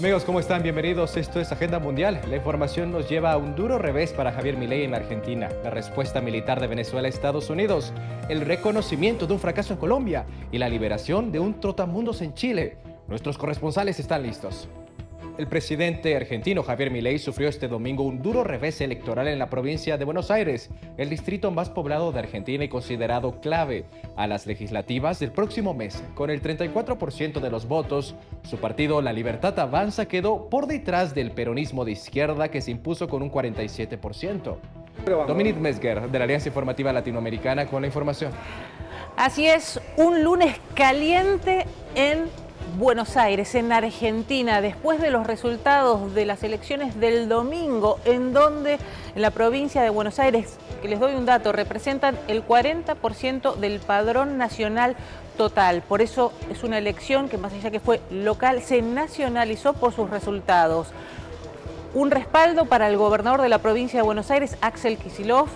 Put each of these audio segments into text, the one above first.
Amigos, ¿cómo están? Bienvenidos. Esto es Agenda Mundial. La información nos lleva a un duro revés para Javier Milei en la Argentina, la respuesta militar de Venezuela a Estados Unidos, el reconocimiento de un fracaso en Colombia y la liberación de un trotamundos en Chile. Nuestros corresponsales están listos. El presidente argentino Javier Milei sufrió este domingo un duro revés electoral en la provincia de Buenos Aires, el distrito más poblado de Argentina y considerado clave a las legislativas del próximo mes. Con el 34% de los votos, su partido La Libertad Avanza quedó por detrás del peronismo de izquierda que se impuso con un 47%. Dominic Mesger, de la Alianza Informativa Latinoamericana, con la información. Así es, un lunes caliente en Buenos Aires, en Argentina, después de los resultados de las elecciones del domingo, en donde en la provincia de Buenos Aires, que les doy un dato, representan el 40% del padrón nacional total. Por eso es una elección que, más allá que fue local, se nacionalizó por sus resultados. Un respaldo para el gobernador de la provincia de Buenos Aires, Axel Kicillof,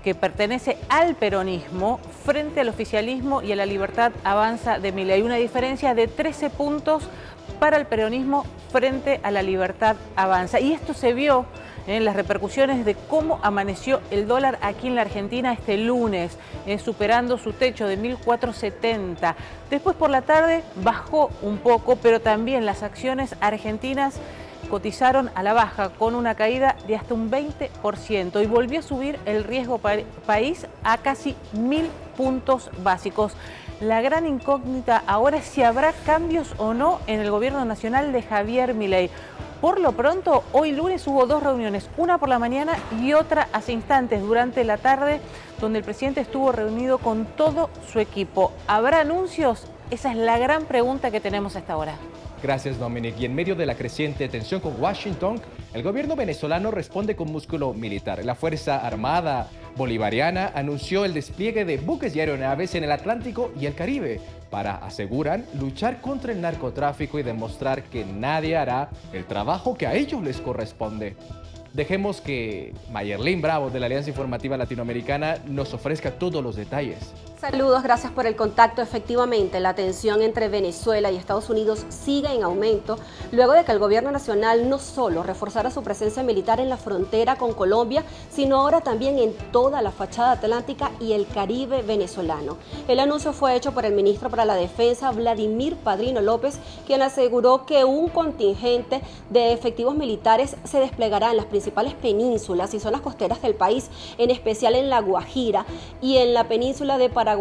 que pertenece al peronismo, frente al oficialismo y a La Libertad Avanza de Milei. Hay una diferencia de 13 puntos para el peronismo frente a La Libertad Avanza. Y esto se vio en las repercusiones de cómo amaneció el dólar aquí en la Argentina este lunes, superando su techo de 1.470. Después por la tarde bajó un poco, pero también las acciones argentinas cotizaron a la baja con una caída de hasta un 20% y volvió a subir el riesgo país a casi 1.000 puntos básicos. La gran incógnita ahora es si habrá cambios o no en el gobierno nacional de Javier Milei. Por lo pronto, hoy lunes hubo dos reuniones, una por la mañana y otra hace instantes durante la tarde, donde el presidente estuvo reunido con todo su equipo. ¿Habrá anuncios? Esa es la gran pregunta que tenemos a esta hora. Gracias, Dominic. Y en medio de la creciente tensión con Washington, el gobierno venezolano responde con músculo militar. La Fuerza Armada Bolivariana anunció el despliegue de buques y aeronaves en el Atlántico y el Caribe para, aseguran, luchar contra el narcotráfico y demostrar que nadie hará el trabajo que a ellos les corresponde. Dejemos que Mayerlin Bravo, de la Alianza Informativa Latinoamericana, nos ofrezca todos los detalles. Saludos, gracias por el contacto. Efectivamente, la tensión entre Venezuela y Estados Unidos sigue en aumento luego de que el gobierno nacional no solo reforzara su presencia militar en la frontera con Colombia, sino ahora también en toda la fachada atlántica y el Caribe venezolano. El anuncio fue hecho por el ministro para la Defensa, Vladimir Padrino López, quien aseguró que un contingente de efectivos militares se desplegará en las principales penínsulas y zonas costeras del país, en especial en La Guajira y en la península de Paraguaná,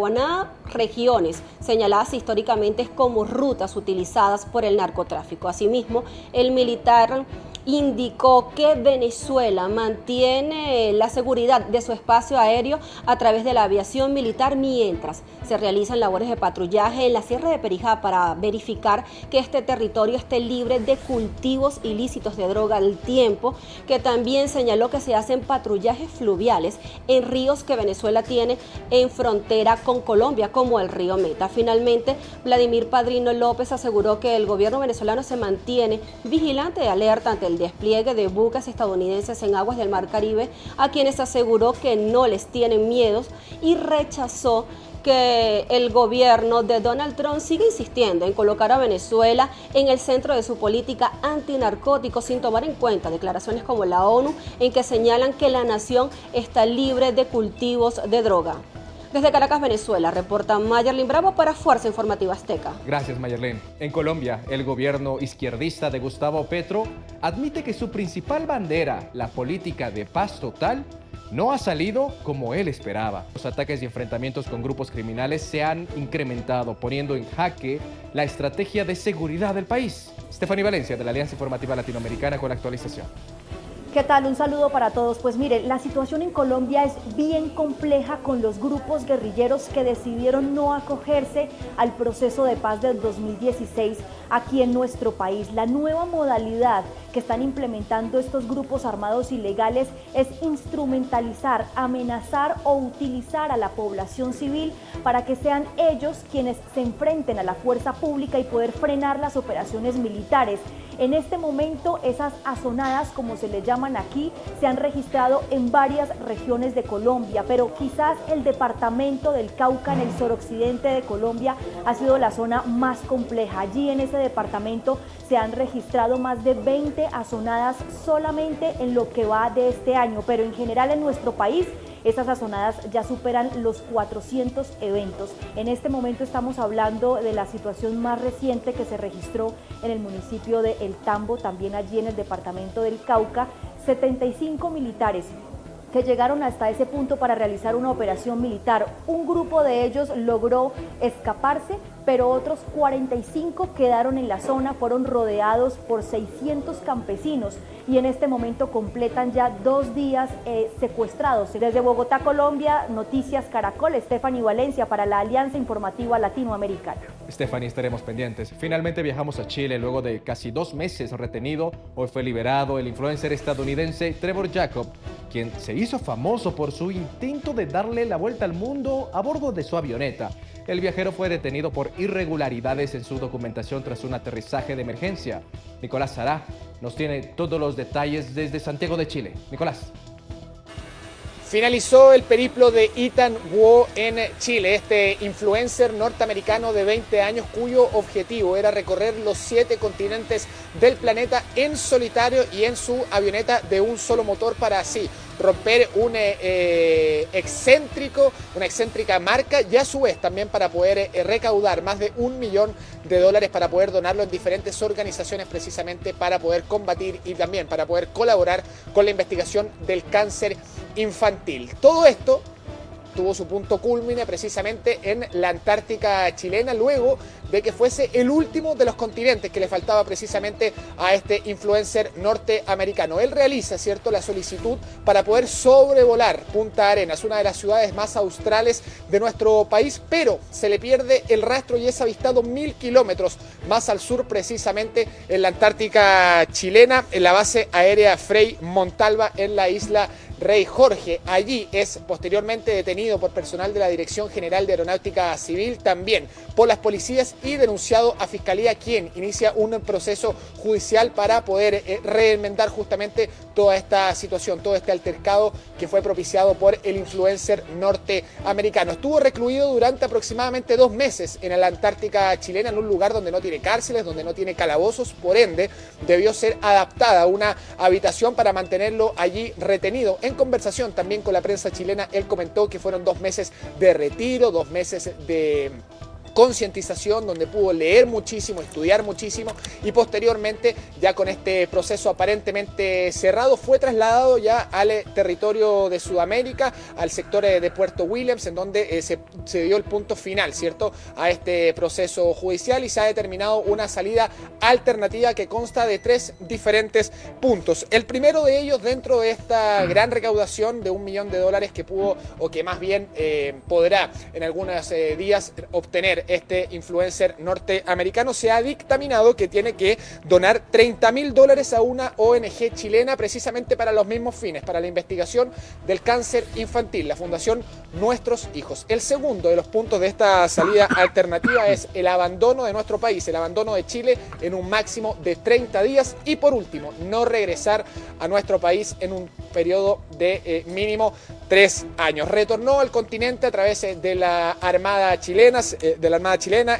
regiones señaladas históricamente como rutas utilizadas por el narcotráfico. Asimismo, el militar indicó que Venezuela mantiene la seguridad de su espacio aéreo a través de la aviación militar mientras se realizan labores de patrullaje en la Sierra de Perijá para verificar que este territorio esté libre de cultivos ilícitos de droga al tiempo que también señaló que se hacen patrullajes fluviales en ríos que Venezuela tiene en frontera con Colombia, como el río Meta. Finalmente, Vladimir Padrino López aseguró que el gobierno venezolano se mantiene vigilante y alerta ante el despliegue de buques estadounidenses en aguas del Mar Caribe, a quienes aseguró que no les tienen miedos, y rechazó que el gobierno de Donald Trump sigue insistiendo en colocar a Venezuela en el centro de su política antinarcóticos sin tomar en cuenta declaraciones como la ONU en que señalan que la nación está libre de cultivos de droga. Desde Caracas, Venezuela, reporta Mayerlin Bravo para Fuerza Informativa Azteca. Gracias, Mayerlin. En Colombia, el gobierno izquierdista de Gustavo Petro admite que su principal bandera, la política de paz total, no ha salido como él esperaba. Los ataques y enfrentamientos con grupos criminales se han incrementado, poniendo en jaque la estrategia de seguridad del país. Stephanie Valencia, de la Alianza Informativa Latinoamericana, con la actualización. ¿Qué tal? Un saludo para todos. Pues mire, la situación en Colombia es bien compleja con los grupos guerrilleros que decidieron no acogerse al proceso de paz del 2016 aquí en nuestro país. La nueva modalidad que están implementando estos grupos armados ilegales es instrumentalizar, amenazar o utilizar a la población civil para que sean ellos quienes se enfrenten a la fuerza pública y poder frenar las operaciones militares. En este momento, esas azonadas, como se les llama llaman aquí se han registrado en varias regiones de Colombia, pero quizás el departamento del Cauca, en el suroccidente de Colombia, ha sido la zona más compleja. Allí en ese departamento se han registrado más de 20 azonadas solamente en lo que va de este año, pero en general en nuestro país esas azonadas ya superan los 400 eventos. En este momento estamos hablando de la situación más reciente que se registró en el municipio de El Tambo, también allí en el departamento del Cauca. 75 militares que llegaron hasta ese punto para realizar una operación militar. Un grupo de ellos logró escaparse, pero otros 45 quedaron en la zona, fueron rodeados por 600 campesinos y en este momento completan ya 2 días secuestrados. Desde Bogotá, Colombia, Noticias Caracol, Stephanie Valencia para la Alianza Informativa Latinoamericana. Stephanie, estaremos pendientes. Finalmente viajamos a Chile luego de casi 2 meses retenido. Hoy fue liberado el influencer estadounidense Trevor Jacob, quien se hizo famoso por su intento de darle la vuelta al mundo a bordo de su avioneta. El viajero fue detenido por irregularidades en su documentación tras un aterrizaje de emergencia. Nicolás Sará nos tiene todos los detalles desde Santiago de Chile. Nicolás. Finalizó el periplo de Ethan Wu en Chile, este influencer norteamericano de 20 años cuyo objetivo era recorrer los 7 continentes del planeta en solitario y en su avioneta de un solo motor para así romper una excéntrica marca y a su vez también para poder recaudar más de $1 millón para poder donarlo en diferentes organizaciones precisamente para poder combatir y también para poder colaborar con la investigación del cáncer infantil. Todo esto tuvo su punto culmine precisamente en la Antártica chilena, luego de que fuese el último de los continentes que le faltaba precisamente a este influencer norteamericano. Él realiza, ¿cierto?, la solicitud para poder sobrevolar Punta Arenas, una de las ciudades más australes de nuestro país, pero se le pierde el rastro y es avistado 1000 kilómetros más al sur, precisamente en la Antártica chilena, en la base aérea Frei Montalva, en la isla Rey Jorge. Allí es posteriormente detenido por personal de la Dirección General de Aeronáutica Civil, también por las policías y denunciado a Fiscalía, quien inicia un proceso judicial para poder reenmendar justamente toda esta situación, todo este altercado que fue propiciado por el influencer norteamericano. Estuvo recluido durante aproximadamente 2 meses en la Antártica chilena, en un lugar donde no tiene cárceles, donde no tiene calabozos, por ende debió ser adaptada a una habitación para mantenerlo allí retenido. En conversación también con la prensa chilena, él comentó que fueron 2 meses de retiro, 2 meses de concientización, donde pudo leer muchísimo, estudiar muchísimo y posteriormente, ya con este proceso aparentemente cerrado, fue trasladado ya al territorio de Sudamérica, al sector de Puerto Williams, en donde se dio el punto final, ¿cierto?, a este proceso judicial y se ha determinado una salida alternativa que consta de 3 diferentes puntos. El primero de ellos, dentro de esta gran recaudación de $1 millón que pudo, o que más bien podrá en algunos días obtener este influencer norteamericano, se ha dictaminado que tiene que donar $30.000 a una ONG chilena precisamente para los mismos fines, para la investigación del cáncer infantil, la Fundación Nuestros Hijos. El segundo de los puntos de esta salida alternativa es el abandono de nuestro país, el abandono de Chile en un máximo de 30 días y por último, no regresar a nuestro país en un periodo de mínimo 3 años. Retornó al continente a través de la Armada chilena,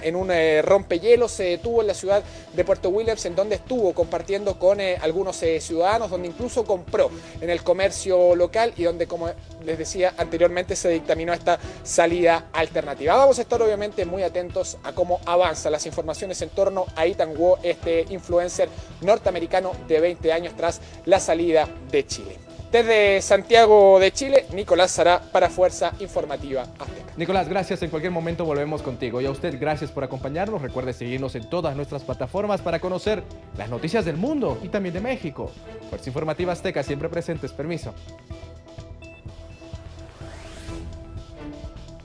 en un rompehielos. Se detuvo en la ciudad de Puerto Williams, en donde estuvo compartiendo con algunos ciudadanos, donde incluso compró en el comercio local y donde, como les decía anteriormente, se dictaminó esta salida alternativa. Vamos a estar obviamente muy atentos a cómo avanzan las informaciones en torno a Ethan Wu, este influencer norteamericano de 20 años tras la salida de Chile. Desde Santiago de Chile, Nicolás Sará para Fuerza Informativa Azteca. Nicolás, gracias. En cualquier momento volvemos contigo. Y a usted, gracias por acompañarnos. Recuerde seguirnos en todas nuestras plataformas para conocer las noticias del mundo y también de México. Fuerza Informativa Azteca, siempre presentes. Permiso.